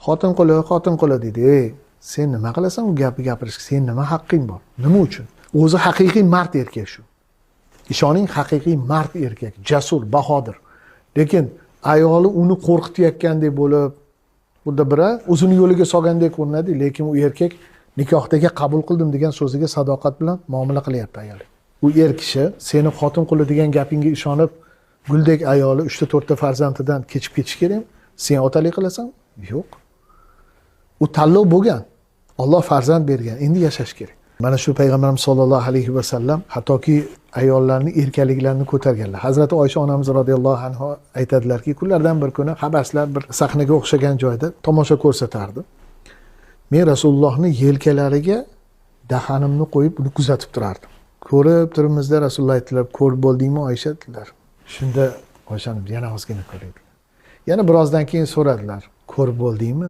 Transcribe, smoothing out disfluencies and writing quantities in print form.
xotin qo'li deydi. Ey, sen nima qilasan u gapni gapirishga? Sen nima haqqing bor? Nima uchun? O'zi haqiqiy mard erkak shu. Ishoning, haqiqiy mard erkak, jasur, bahodir. Lekin ayoli uni qo'rqitayotgandek bo'lib, bunda biri o'zini yo'liga solgandek ko'rinadi, lekin u erkak nikohdagi qabul qildim degan so'ziga sadoqat bilan muomala qilyapti ayoli. U er kishi seni xotin qo'li degan gapingga ishonib, guldek ayoli 3 ta farzandidan kechib ketish kerakmi? Sen otalik qilasan? Yo'q. U tanlov bo'lgan. Alloh farzand bergan, endi yashash kerak. Mana shu payg'ambarimiz sollallohu alayhi vasallam hattoki ayollarning erkaliklarini ko'targanlar. Hazrati Oysha onamiz radhiyallohu anha aytadilarki, kunlardan bir kuni habaslar bir sahnaga o'xshagan joyda tomosha ko'rsatardi. Men Rasulullohning yelkalariga dahanimni qo'yib uni kuzatib turardim. Ko'rib turimizda Rasululloh aytdilar, "Ko'rib bo'ldingmi Oysha?" dedilar. Shunda Oysha onim yana ozgina ko'raydi. Yana birozdan keyin so'radilar, "Ko'rib bo'ldingmi?"